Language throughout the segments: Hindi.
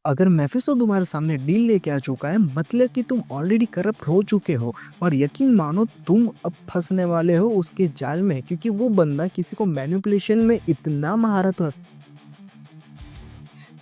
अगर मेफिस्टो तुम्हारे सामने डील लेके आ चुका है मतलब कि तुम ऑलरेडी करप्ट हो चुके हो। और यकीन मानो तुम अब फंसने वाले हो उसके जाल में, क्योंकि वो बंदा किसी को मैनिपुलेशन में इतना महारत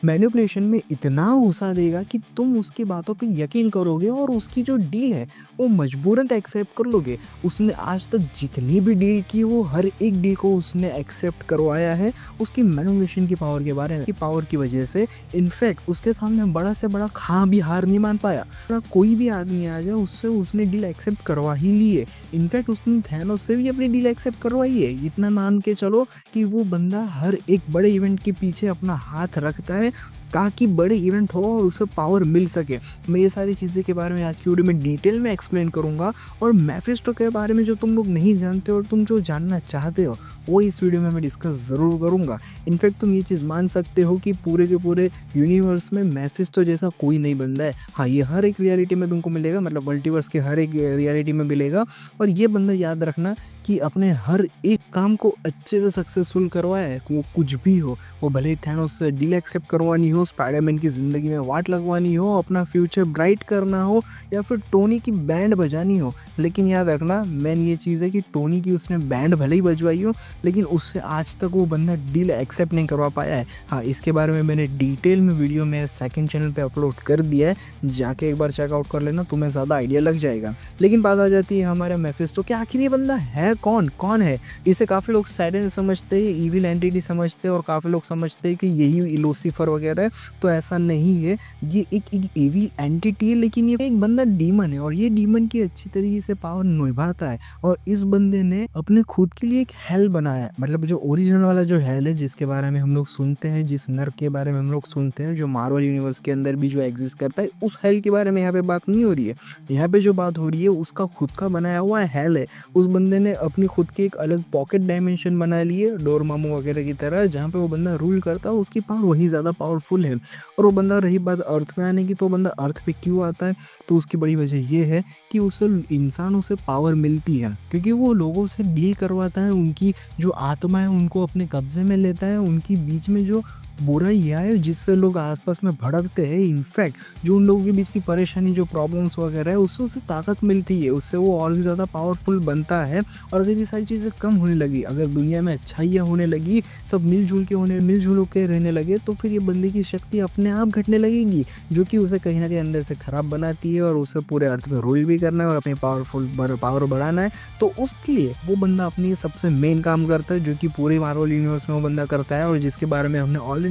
मैनिपुलेशन में इतना घुसा देगा कि तुम उसकी बातों पे यकीन करोगे और उसकी जो डील है वो मजबूरन एक्सेप्ट कर लोगे। उसने आज तक जितनी भी डील की वो हर एक डील को उसने एक्सेप्ट करवाया है उसकी मैनिपुलेशन की पावर के बारे में, की पावर की वजह से। इनफैक्ट उसके सामने बड़ा से बड़ा खा भी हार नहीं मान पाया। कोई भी आदमी आ जाए उससे उसने डील एक्सेप्ट करवा ही ली है। इनफैक्ट उसने थैनोस से भी अपनी डील एक्सेप्ट करवाई है। इतना मान के चलो कि वो बंदा हर एक बड़े इवेंट के पीछे अपना हाथ रखता है ताकि बड़े इवेंट हो और उसे पावर मिल सके। मैं ये सारी चीज़ें के बारे में आज की वीडियो में डिटेल में एक्सप्लेन करूंगा। और मेफिस्टो के बारे में जो तुम लोग नहीं जानते और तुम जो जानना चाहते हो वो इस वीडियो में मैं डिस्कस ज़रूर करूंगा। इनफैक्ट तुम ये चीज़ मान सकते हो कि पूरे के पूरे यूनिवर्स में मेफिस्टो जैसा कोई नहीं बंदा है। हाँ, ये हर एक रियलिटी में तुमको मिलेगा, मतलब मल्टीवर्स के हर एक रियलिटी में मिलेगा। और ये बंदा याद रखना कि अपने हर एक काम को अच्छे से सक्सेसफुल करवाया है, वो कुछ भी हो। वो भले ही थैनोस से डील एक्सेप्ट करवानी हो, स्पाइडरमैन की ज़िंदगी में वाट लगवानी हो, अपना फ्यूचर ब्राइट करना हो, या फिर टोनी की बैंड बजानी हो। लेकिन याद रखना मेन ये चीज़ है कि टोनी की उसने बैंड भले ही बजवाई हो लेकिन उससे आज तक वो बंदा डील एक्सेप्ट नहीं करवा पाया है। हाँ, इसके बारे में मैंने डिटेल में वीडियो मेरे सेकंड चैनल पे अपलोड कर दिया है, जाके एक बार चेकआउट कर लेना, तुम्हें ज़्यादा आइडिया लग जाएगा। लेकिन बात आ जाती है हमारे मेफिस्टो कि आखिर ये बंदा है कौन है। इसे काफ़ी लोग साइडन समझते हैं, इविल एंटिटी समझते हैं, और काफ़ी लोग समझते हैं कि यही लूसीफर वगैरह है। तो ऐसा नहीं है, ये एक इविल एंटिटी है, लेकिन ये एक बंदा डीमन है और ये डीमन की अच्छी तरीके से पावर निभाता है। और इस बंदे ने अपने खुद के लिए एक हेल बनाया है, मतलब जो ओरिजिनल वाला जो हेल है जिसके बारे में हम लोग सुनते हैं, जिस नर्क के बारे में हम लोग सुनते हैं, जो मार्वल यूनिवर्स के अंदर भी जो एग्जिस्ट करता है, उस हेल के बारे में यहाँ पे बात नहीं हो रही है। यहाँ पे जो बात हो रही है उसका खुद का बनाया हुआ हेल है। उस बंदे ने अपनी खुद की एक अलग पॉकेट डायमेंशन बना ली है, डोरमामू वगैरह की तरह, जहाँ पे वो बंदा रूल करता है। उसकी पावर वही ज़्यादा पावरफुल है। और वो बंदा, रही बात अर्थ में आने की, तो बंदा अर्थ पे क्यों आता है, तो उसकी बड़ी वजह ये है कि उसे इंसानों से पावर मिलती है, क्योंकि वो लोगों से डील करवाता है, उनकी जो आत्मा है उनको अपने कब्जे में लेता है, उनकी बीच में जो बुराई है जिससे लोग आसपास में भड़कते हैं। इनफैक्ट जो उन लोगों के बीच की परेशानी, जो प्रॉब्लम्स वगैरह है, उससे उसे ताकत मिलती है, उससे वो और भी ज़्यादा पावरफुल बनता है। और अगर ये सारी चीज़ें कम होने लगी, अगर दुनिया में अच्छाइयाँ होने लगी, सब मिलजुल के रहने लगे, तो फिर ये बंदे की शक्ति अपने आप घटने लगेगी, जो कि उसे कहीं ना कहीं अंदर से ख़राब बनाती है। और उसे पूरे अर्थ में रूल भी करना है और अपनी पावर बढ़ाना है। तो उसके लिए वो बंदा अपनी सबसे मेन काम करता है, जो कि पूरे मार्वल यूनिवर्स में वो बंदा करता है, और जिसके बारे में हमने ऑलरेडी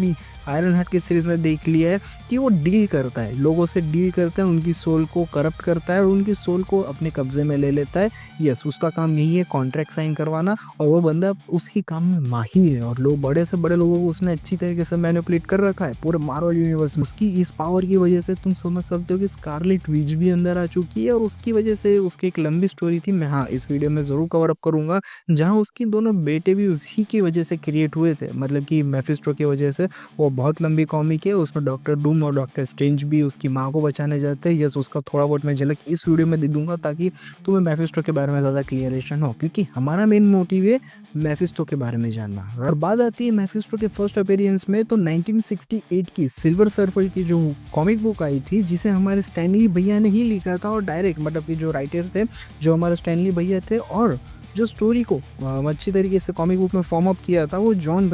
आयरन हार्ट की सीरीज में देख लिया है कि वो डील करता है, लोगों से डील करता है, उनकी सोल को करप्ट करता है और उनकी सोल को अपने कब्जे में ले लेता है। यस, उसका काम यही है, कॉन्ट्रैक्ट साइन करवाना, और वो बंदा उसकी काम में माहिर है। और लोग, बड़े से बड़े लोगों को उसने अच्छी तरीके से मैनिपुलेट कर रखा है पूरे मार्वल यूनिवर्स में। उसकी इस पावर की वजह से तुम समझ सकते हो कि स्कारलेट विच भी अंदर आ चुकी है, और उसकी वजह से उसकी एक लंबी स्टोरी थी, मैं हाँ इस वीडियो में ज़रूर कवर अप करूँगा, जहाँ उसकी दोनों बेटे भी उसी की वजह से क्रिएट हुए थे, मतलब कि मेफिस्टो की वजह से। वो बहुत लंबी कॉमिक है, उसमें डॉक्टर डूम और डॉक्टर स्ट्रेंज भी उसकी माँ को बचाने जाते हैं। यस, उसका थोड़ा बहुत मैं झलक इस वीडियो में दे दूंगा ताकि तुम्हें मेफिस्टो के बारे में ज़्यादा क्लियरेशन हो, क्योंकि हमारा मेन मोटिव है मेफिस्टो के बारे में जानना। और बात आती है मेफिस्टो के फर्स्ट अपीयरेंस में, तो 1968 की सिल्वर सर्फर की जो कॉमिक बुक आई थी, जिसे हमारे स्टैनली भैया ने ही लिखा था, और डायरेक्ट मतलब कि जो राइटर थे, जो हमारे स्टैनली भैया थे, और जो स्टोरी को अच्छी तरीके से कॉमिक बुक में फॉर्म अप किया था वो जॉन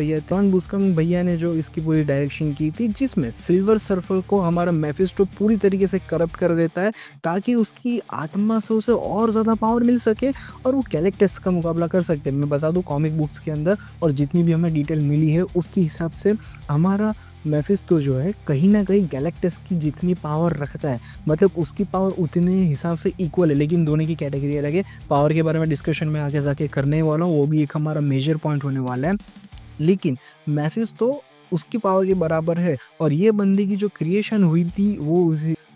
बुस्कम भैया ने जो इसकी पूरी डायरेक्शन की थी, जिसमें सिल्वर सर्फर को हमारा मेफिस्टो पूरी तरीके से करप्ट कर देता है ताकि उसकी आत्मा से उसे और ज़्यादा पावर मिल सके और वो गैलेक्टस का मुकाबला कर सकते हैं। मैं बता दूं, कॉमिक बुक्स के अंदर और जितनी भी हमें डिटेल मिली है उसके हिसाब से हमारा मेफिस्टो जो है कहीं ना कहीं गैलेक्टस की जितनी पावर रखता है, मतलब उसकी पावर उतने हिसाब से इक्वल है, लेकिन दोनों की कैटेगरी अलग है। पावर के बारे में डिस्कशन में आगे जाके करने वाला हूँ, वो भी एक हमारा मेजर पॉइंट होने वाला है। लेकिन मेफिस्टो उसकी पावर के बराबर है, और ये बंदे की जो क्रिएशन हुई थी वो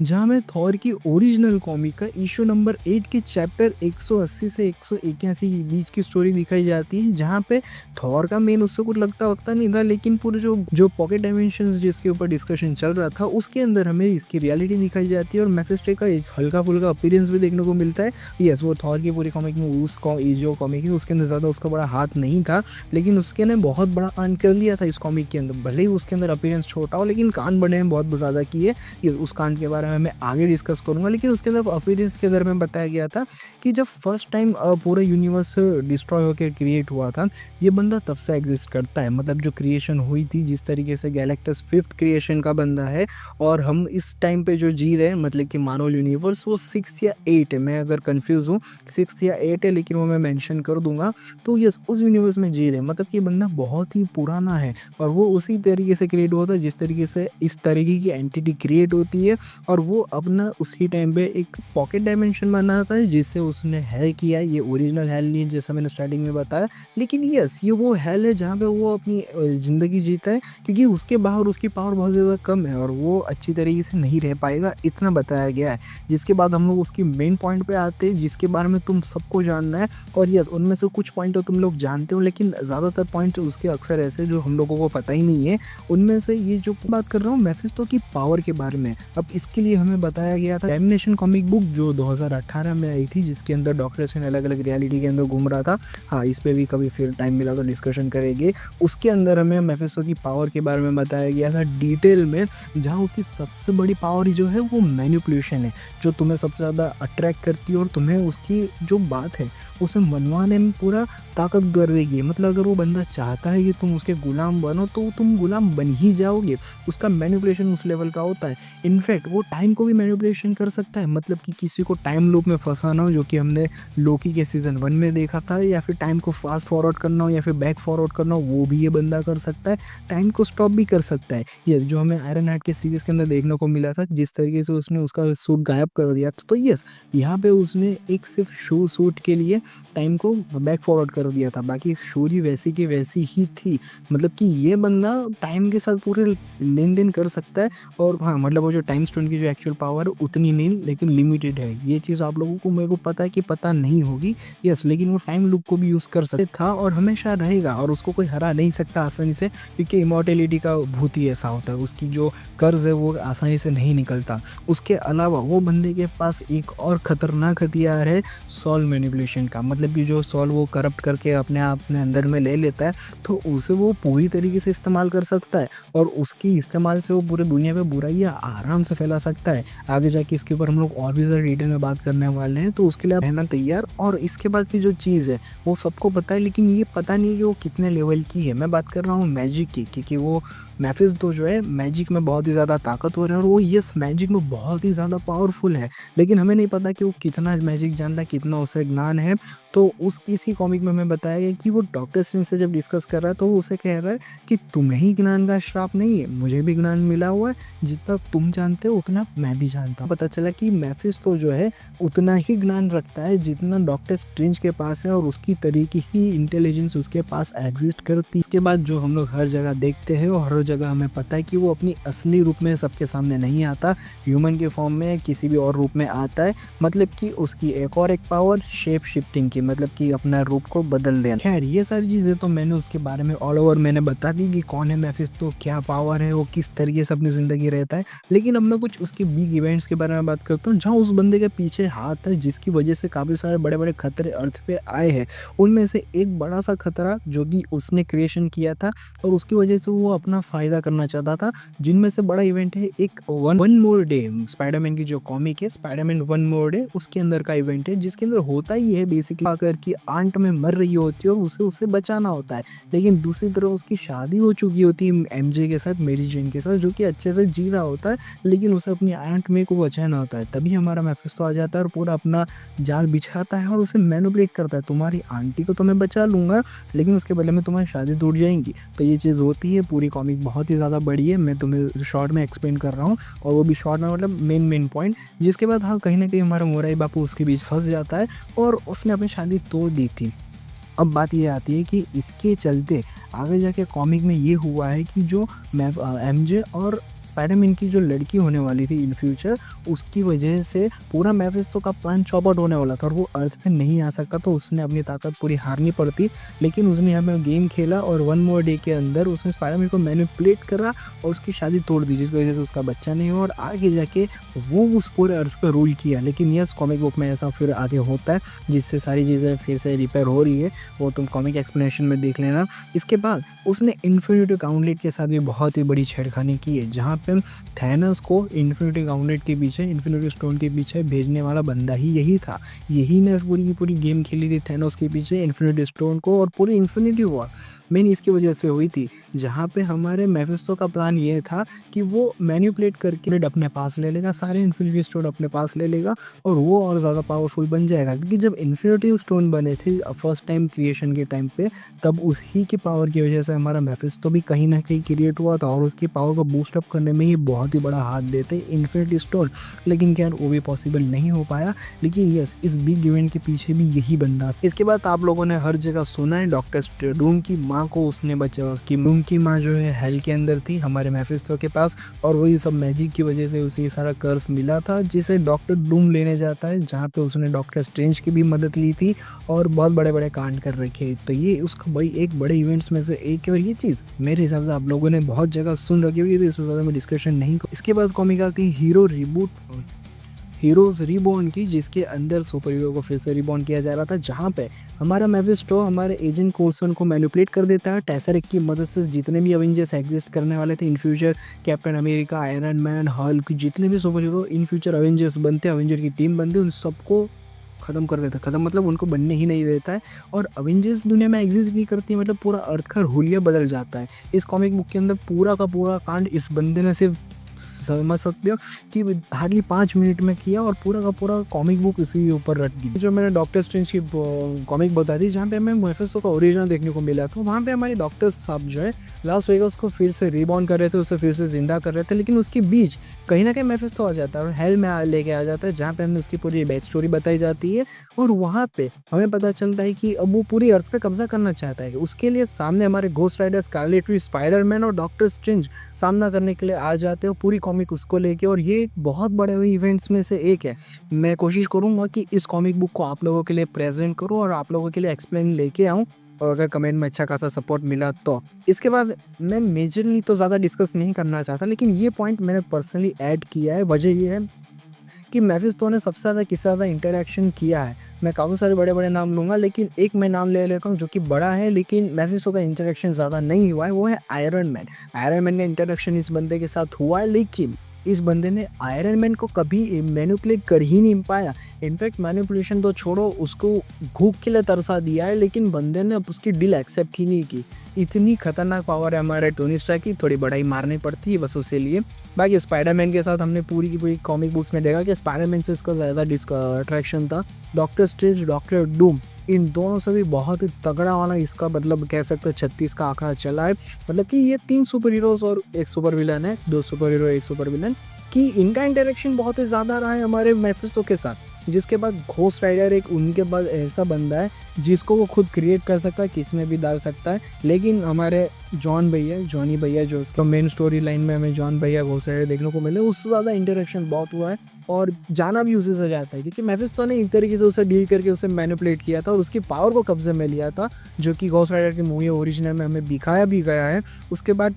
जहाँ में थॉर की ओरिजिनल कॉमिक का इश्यू नंबर 8 के चैप्टर 180 से 181 के बीच की स्टोरी दिखाई जाती है, जहाँ पे थॉर का मेन उससे कुछ लगता वगता नहीं था, लेकिन पूरे जो जो पॉकेट डायमेंशंस जिसके ऊपर डिस्कशन चल रहा था उसके अंदर हमें इसकी रियलिटी दिखाई जाती है और मेफिस्टो का एक हल्का फुल्का अपीयरेंस भी देखने को मिलता है। यस, वो थॉर की पूरी कॉमिक में जो कॉमिक है उसके अंदर ज़्यादा उसका बड़ा हाथ नहीं था, लेकिन उसके ने बहुत बड़ा कांड कर लिया था इस कॉमिक के अंदर। भले ही उसके अंदर अपीयरेंस छोटा हो, लेकिन कांड बड़े हैं बहुत ज़्यादा किए। ये उस कांड के बारे में मैं आगे डिस्कस करूंगा, लेकिन उसके अंदर अपीयरेंस के अंदर में बताया गया था कि जब फर्स्ट टाइम पूरा यूनिवर्स डिस्ट्रॉय होकर क्रिएट हुआ था, ये बंदा तब से एग्जिस्ट करता है। मतलब जो क्रिएशन हुई थी, जिस तरीके से गैलेक्टस 5th क्रिएशन का बंदा है और हम इस टाइम पे जो जी रहे हैं, मतलब कि मार्वल यूनिवर्स वो 6 या 8 है, मैं अगर कंफ्यूज हूँ 6 या 8 है, लेकिन वो मैं मेंशन कर दूंगा। तो यस, उस यूनिवर्स में जी रहे हैं, मतलब कि बंदा बहुत ही पुराना है और वो उसी तरीके से क्रिएट हुआ था जिस तरीके से इस तरीके की एंटिटी क्रिएट होती है, और वो अपना उसी टाइम पे एक पॉकेट डायमेंशन बनाता है जिससे उसने हेल किया है। ये ओरिजिनल हेल नहीं है जैसा मैंने स्टार्टिंग में बताया, लेकिन यस, ये वो हेल है जहाँ पे वो अपनी ज़िंदगी जीता है, क्योंकि उसके बाहर उसकी पावर बहुत ज़्यादा कम है और वो अच्छी तरीके से नहीं रह पाएगा, इतना बताया गया है। जिसके बाद हम लोग उसकी मेन पॉइंट पे आते हैं जिसके बारे में तुम सबको जानना है, और यस, उनमें से कुछ पॉइंट तो तुम लोग जानते हो, लेकिन ज़्यादातर पॉइंट उसके अक्सर ऐसे जो हम लोगों को पता ही नहीं है। उनमें से ये जो बात कर रहा हूँ मेफिस्टो की पावर के बारे में, अब इसके लिए हमें बताया गया था डैमिनेशन कॉमिक बुक जो 2018 में आई थी, जिसके अंदर डॉक्टर स्ट्रेंज अलग अलग रियलिटी के अंदर घूम रहा था। हाँ, इस पे भी कभी फिर टाइम मिला तो डिस्कशन करेंगे। उसके अंदर हमें मेफिस्टो की पावर के बारे में बताया गया था डिटेल में, जहाँ उसकी सबसे बड़ी पावर जो है वो मैनिपुलेशन है, जो तुम्हें सबसे ज़्यादा अट्रैक्ट करती है और तुम्हें उसकी जो बात है उसे मनवाने में पूरा ताकत कर देगी। मतलब अगर वो बंदा चाहता है कि तुम उसके गुलाम बनो तो तुम गुलाम बन ही जाओगे। उसका मैनिपुलेशन उस लेवल का होता है। इनफैक्ट वो टाइम को भी मैनिपुलेशन कर सकता है, मतलब कि किसी को टाइम लूप में फंसाना हो, जो कि हमने लोकी के सीज़न 1 में देखा था, या फिर टाइम को फास्ट फॉरवर्ड करना हो या फिर बैक फॉरवर्ड करना हो, वो भी ये बंदा कर सकता है। टाइम को स्टॉप भी कर सकता है। यस, जो हमें आयरन हार्ट के सीरीज़ के अंदर देखने को मिला था, जिस तरीके से उसने उसका सूट गायब कर दिया, तो यस, यहाँ पे उसने एक सिर्फ सूट के लिए टाइम को बैक फॉरवर्ड कर दिया था, बाकी स्टोरी वैसी की वैसी ही थी। मतलब कि ये बंदा टाइम के साथ पूरे लेन देन कर सकता है। और हाँ, मतलब वो जो टाइम स्टोन की जो एक्चुअल पावर है उतनी नहीं, लेकिन लिमिटेड है। ये चीज़ आप लोगों को, मेरे को पता है कि पता नहीं होगी। यस, लेकिन वो टाइम लूप को भी यूज़ कर सकता था और हमेशा रहेगा, और उसको कोई हरा नहीं सकता आसानी से, क्योंकि इमॉर्टेलिटी का भूत ही ऐसा होता है। उसकी जो कर्ज है वो आसानी से नहीं निकलता। उसके अलावा वो बंदे के पास एक और ख़तरनाक हथियार है सॉल मैनिपुलेशन का। मतलब कि जो सॉल वो करप्ट करके अपने आप में अंदर में ले लेता है, तो उसे वो पूरी तरीके से इस्तेमाल कर सकता है, और उसकी इस्तेमाल से वो पूरे दुनिया पे बुराइयाँ आराम से फैला सकता है। आगे जाके इसके ऊपर हम लोग और भी ज़्यादा डिटेल में बात करने वाले हैं, तो उसके लिए आप रहना तैयार। और इसके बाद की जो चीज़ है वो सबको पता है, लेकिन ये पता नहीं कि वो कितने लेवल की है। मैं बात कर रहा हूँ मैजिक की, क्योंकि वो मेफिस्टो जो है मैजिक में बहुत ही ज़्यादा ताकतवर है, और वो यस मैजिक में बहुत ही ज़्यादा पावरफुल है, लेकिन हमें नहीं पता कि वो कितना मैजिक जानता है, कितना उसे ज्ञान है। तो उस इसी कॉमिक में हमें बताया गया कि वो डॉक्टर स्ट्रेंज से जब डिस्कस कर रहा है तो वो उसे कह रहा है कि तुम्हें ही ज्ञान का श्राप नहीं है, मुझे भी ज्ञान मिला हुआ है, जितना तुम जानते हो उतना मैं भी जानता हूँ। पता चला कि मेफिस्टो जो है उतना ही ज्ञान रखता है जितना डॉक्टर स्ट्रेंज के पास है, और उसकी तरीके ही इंटेलिजेंस उसके पास एग्जिस्ट करती है। इसके बाद जो हम लोग हर जगह देखते हैं और हर जगह हमें पता है कि वो अपनी असली रूप में सबके सामने नहीं आता, ह्यूमन के फॉर्म में किसी भी और रूप में आता है। मतलब कि उसकी एक पावर शेप शिफ्टिंग की, मतलब कि अपना रूप को बदल देना। खैर, ये सारी चीज़ें तो मैंने उसके बारे में ऑल ओवर मैंने बता दी कि कौन है मेफिस्टो, क्या पावर है, वो किस तरीके से अपनी ज़िंदगी रहता है। लेकिन अब मैं कुछ उसके बिग इवेंट्स के बारे में बात करता हूँ, जहाँ उस बंदे के पीछे हाथ है, जिसकी वजह से काफ़ी सारे बड़े बड़े खतरे अर्थ पे आए हैं। उनमें से एक बड़ा सा खतरा जो कि उसने क्रिएशन किया था और उसकी वजह से वो अपना फ़ायदा करना चाहता था, जिनमें से बड़ा इवेंट है एक वन मोर डे। स्पाइडरमैन की जो कॉमिक है स्पाइडरमैन वन मोर डे, उसके अंदर का इवेंट है, जिसके अंदर होता ही है बेसिकली आकर की आंट में मर रही होती है और उसे बचाना होता है। लेकिन दूसरी तरफ उसकी शादी हो चुकी होती है एमजे के साथ, मेरी जेन के साथ, जो कि अच्छे से जी रहा होता है, लेकिन उसे अपनी आंट में को बचाना होता है। तभी हमारा मेफिस्टो आ जाता है और पूरा अपना जाल बिछाता है और उसे मैनिपुलेट करता है, तुम्हारी आंटी को तो मैं बचा लूंगा, लेकिन उसके बदले में तुम्हारी शादी टूट जाएंगी। तो ये चीज़ होती है। पूरी कॉमिक बहुत ही ज़्यादा बड़ी है, मैं तुम्हें शॉर्ट में एक्सप्लेन कर रहा हूँ, और वो भी शॉर्ट में, मतलब मेन पॉइंट। जिसके बाद हाँ, कहीं ना कहीं हमारा मोराई बापू उसके बीच फंस जाता है और उसने अपनी शादी तोड़ दी थी। अब बात ये आती है कि इसके चलते आगे जाके कॉमिक में ये हुआ है कि जो एमजे और स्पाइडरमैन की जो लड़की होने वाली थी इन फ्यूचर, उसकी वजह से पूरा मेफिस्टो का प्लान चौपट होने वाला था और वो अर्थ पे नहीं आ सकता, तो उसने अपनी ताकत पूरी हारनी पड़ती। लेकिन उसने यहाँ पे गेम खेला और वन मोर डे के अंदर उसने स्पाइडरमैन को मैनिपुलेट करा और उसकी शादी तोड़ दी, जिसकी वजह से उसका बच्चा नहीं हुआ और आगे जाके वो उस पूरे अर्थ पर रूल किया। लेकिन यस, कॉमिक बुक में ऐसा फिर आगे होता है जिससे सारी चीज़ें फिर से रिपेयर हो रही है, वो तुम कॉमिक एक्सप्लेनेशन में देख लेना। इसके बाद उसने इन्फिनिटी गॉन्टलेट के साथ भी बहुत ही बड़ी छेड़खानी की है, जहाँ पे थैनोस को इन्फिनिटी गॉन्टलेट के पीछे, इन्फिनिटी स्टोन के पीछे भेजने वाला बंदा ही यही था। यही ने पूरी की पूरी गेम खेली थी थैनोस के पीछे इन्फिनिटी स्टोन को, और पूरी इन्फिनिटी वॉर मेन इसकी वजह से हुई थी, जहाँ पे हमारे मेफिस्टो का प्लान ये था कि वो मैनिपुलेट करके अपने पास ले लेगा, सारे इन्फिनिटी स्टोन अपने पास ले लेगा और वो और ज़्यादा पावरफुल बन जाएगा। क्योंकि जब इन्फिनिटी स्टोन बने थे फर्स्ट टाइम क्रिएशन के टाइम पे, तब उसी की पावर की वजह से हमारा मेफिस्टो भी कहीं ना कहीं क्रिएट हुआ था और उसकी पावर को बूस्ट अप करने में ही बहुत ही बड़ा हाथ देते इन्फिनिटी स्टोन। लेकिन क्या वो भी पॉसिबल नहीं हो पाया। लेकिन यस, इस बिग इवेंट के पीछे भी यही बंदा। इसके बाद आप लोगों ने हर जगह सुना है डॉक्टर डूम की माँ को उसने बचा, उसकी डूम की माँ जो है हेल के अंदर थी हमारे मेफिस्टो के पास, और वही सब मैजिक की वजह से उसे सारा कर्स मिला था, जिसे डॉक्टर डूम लेने जाता है, जहाँ पे उसने डॉक्टर स्ट्रेंज की भी मदद ली थी और बहुत बड़े बड़े कांड कर रखे। तो ये उसका भाई एक बड़े इवेंट्स में से एक है और ये चीज़ मेरे हिसाब से आप लोगों ने बहुत जगह सुन रखी होगी, तो इसमें ज़्यादा मैं डिस्कशन नहीं। इसके बाद कॉमिक आती हीरो रिबूट, हीरोज रिबॉर्न की, जिसके अंदर सुपर हीरो को फिर से रिबॉर्न किया जा रहा था, जहाँ पे हमारा मेफिस्टो हमारे एजेंट कोल्सन को मैनिपुलेट कर देता है टेसरेक्ट की मदद से। जितने भी अवेंजर्स एग्जिस्ट करने वाले थे in future, captain America, iron man, Hulk, जितने भी super hero in future Avengers बनते, अवेंजर की टीम बनती, उन सबको ख़त्म कर देता है। ख़त्म मतलब उनको बनने ही नहीं देता है और अवेंजर्स दुनिया में एग्जिस्ट नहीं करती, मतलब पूरा अर्थ का हुलिया बदल जाता है। इस कॉमिक बुक के अंदर पूरा का पूरा कांड इस बंदे ने सिर्फ समझ सकते हो कि हार्डली 5 मिनट में किया और पूरा का पूरा कॉमिक बुक इसी के ऊपर रख दी। जो मैंने डॉक्टर स्ट्रेंज की कॉमिक बता दी, जहाँ पे हमें मेफिस्टो का ओरिजिनल देखने को मिला था, वहाँ पे हमारे डॉक्टर साहब जो है लास वेगास को फिर से रिबॉर्न कर रहे थे, उसे फिर से जिंदा कर रहे थे। लेकिन उसके बीच कहीं ना कहीं मेफिस्टो आ जाता है और हेल में लेके आ जाता है, जहाँ पे हमें उसकी पूरी बैक स्टोरी बताई जाती है और वहाँ पे हमें पता चलता है कि अब वो पूरी अर्थ पे कब्जा करना चाहता है। उसके लिए सामने हमारे Ghost Rider, Scarlet Witch, Spiderman और डॉक्टर स्ट्रेंज सामना करने के लिए आ जाते हो, पूरी कॉमिक उसको लेके। और ये एक बहुत बड़े इवेंट्स में से एक है। मैं कोशिश करूँगा कि इस कॉमिक बुक को आप लोगों के लिए प्रेजेंट करूँ और आप लोगों के लिए एक्सप्लेन लेके आऊँ, और अगर कमेंट में अच्छा खासा सपोर्ट मिला तो। इसके बाद मैं मेजरली तो ज़्यादा डिस्कस नहीं करना चाहता, लेकिन ये पॉइंट मैंने पर्सनली ऐड किया है। वजह ये है कि मेफिस्टो ने सबसे ज़्यादा किससे ज़्यादा इंटरेक्शन किया है। मैं काफ़ी सारे बड़े बड़े नाम लूँगा, लेकिन एक मैं नाम ले लेता हूँ जो कि बड़ा है लेकिन मेफिस्टो का इंटरेक्शन ज़्यादा नहीं हुआ है, वो है आयरन मैन। आयरन मैन का इंटरेक्शन इस बंदे के साथ हुआ है, लेकिन इस बंदे ने आयरन मैन को कभी मैनिपुलेट कर ही नहीं पाया। इनफैक्ट मैनिपुलेशन तो छोड़ो, उसको भूख के लिए तरसा दिया है, लेकिन बंदे ने उसकी डील एक्सेप्ट ही नहीं की। इतनी खतरनाक पावर है हमारे टोनी स्टार्क की, थोड़ी बड़ाई मारनी पड़ती है बस उसे लिए। बाकी स्पाइडरमैन के साथ हमने पूरी की पूरी कॉमिक बुक्स में देखा कि स्पाइडरमैन से इसका ज़्यादा अट्रैक्शन था। डॉक्टर स्ट्रेंज, डॉक्टर डूम, इन दोनों से भी बहुत ही तगड़ा वाला इसका मतलब कह सकते हैं 36 का आंकड़ा चला है। मतलब कि ये 3 सुपर हीरोज़ और 1 सुपर विलन है, 2 सुपर हीरो 1 सुपर विलन, कि इनका इंटरेक्शन बहुत ही ज़्यादा रहा है हमारे मेफिस्टो के साथ। जिसके बाद घोस्ट राइडर एक उनके पास ऐसा बंदा है जिसको वो खुद क्रिएट कर सकता है, किस में भी डाल सकता है। लेकिन हमारे जॉनी भैया जो उसका मेन स्टोरी लाइन में हमें जॉन भैया घोस्ट राइडर देखने को मिले, उससे ज़्यादा इंटरेक्शन बहुत हुआ है और जाना भी उसी से जाता है, क्योंकि मेफिस्टो ने एक तरीके से उसे डील करके उसे मैनिपुलेट किया था और उसकी पावर को कब्जे में लिया था, जो कि घोस्ट राइडर की मूवी ओरिजिनल में हमें दिखाया भी गया है। उसके बाद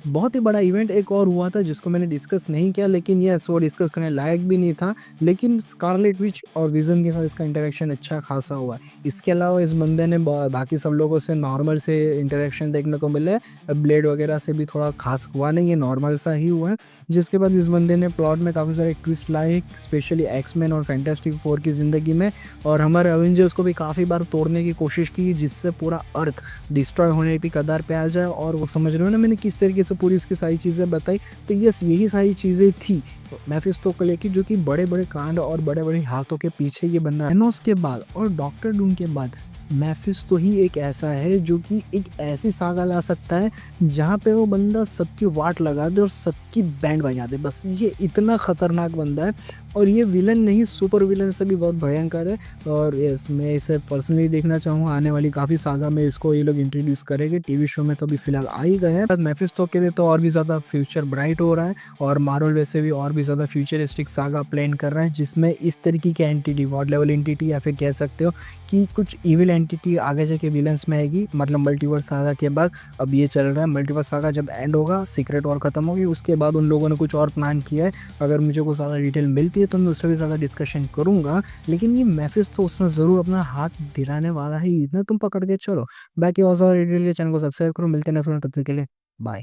बहुत ही बड़ा इवेंट एक और हुआ था जिसको मैंने डिस्कस नहीं किया, लेकिन ये वो डिस्कस करने लायक भी नहीं था। लेकिन स्कारलेट विच और विजन के साथ इसका इंटरेक्शन अच्छा खासा हुआ। इसके अलावा इस बंदे ने बाकी सब लोगों से नॉर्मल से इंटरेक्शन देखने को मिले, ब्लेड वगैरह से भी थोड़ा खास हुआ नहीं, ये नॉर्मल सा ही हुआ है। जिसके बाद इस बंदे ने प्लॉट में काफ़ी सारे ट्विस्ट लाए, स्पेशली एक्समैन और फैंटास्टिक फोर की ज़िंदगी में, और हमारे अवेंजर्स को भी काफ़ी बार तोड़ने की कोशिश की, जिससे पूरा अर्थ डिस्ट्रॉय होने की कगार पे आ जाए। और वो समझ रहे हो ना मैंने किस तरीके से पूरी इसकी सारी चीज़ें बताई। तो यस, यही सारी चीज़ें थी मेफिस्टो को लेके, जो कि बड़े-बड़े कांड और बड़े-बड़े हाथों के पीछे ये बंदा है। थैनोस के बाद और डॉक्टर डूम के बाद मेफिस्टो ही एक ऐसा है जो कि एक ऐसी सागा ला सकता है जहाँ पे वो बंदा सबकी वाट लगा दे और सबकी बैंड बजा दे। बस ये इतना खतरनाक बंदा है, और ये विलन नहीं, सुपर विलन से भी बहुत भयंकर है। और यस, मैं इसे पर्सनली देखना चाहूँगा। आने वाली काफ़ी सागा में इसको ये लोग इंट्रोड्यूस करेंगे। टीवी शो में तो अभी फिलहाल आ ही गए हैं। बट मेफिस्टो के लिए तो और भी ज़्यादा फ्यूचर ब्राइट हो रहा है, और मार्वल वैसे भी और भी ज़्यादा फ्यूचरिस्टिक सागा प्लान कर रहा है, जिसमें इस तरीके की एंटिटी, गॉड लेवल एंटिटी, या फिर कह सकते हो कि कुछ इविल एंटिटी आगे जाके विलन्स में आएगी। मतलब मल्टीवर्स सागा के बाद अब ये चल रहा है, मल्टीवर्स सागा जब एंड होगा, सीक्रेट वॉर खत्म होगी, उसके बाद उन लोगों ने कुछ और प्लान किया है। अगर मुझे कुछ ज़्यादा डिटेल मिलती है तो मैं उस पर भी ज़्यादा डिस्कशन करूँगा, लेकिन ये मेफिस्टो उसमें ज़रूर अपना हाथ दिलाने वाला है, इतना तुम पकड़ के चलो। बाकी और ज़्यादा डिटेल के चैनल को सब्सक्राइब करो। मिलते हैं नेक्स्ट वीडियो में, तब तक के लिए बाय।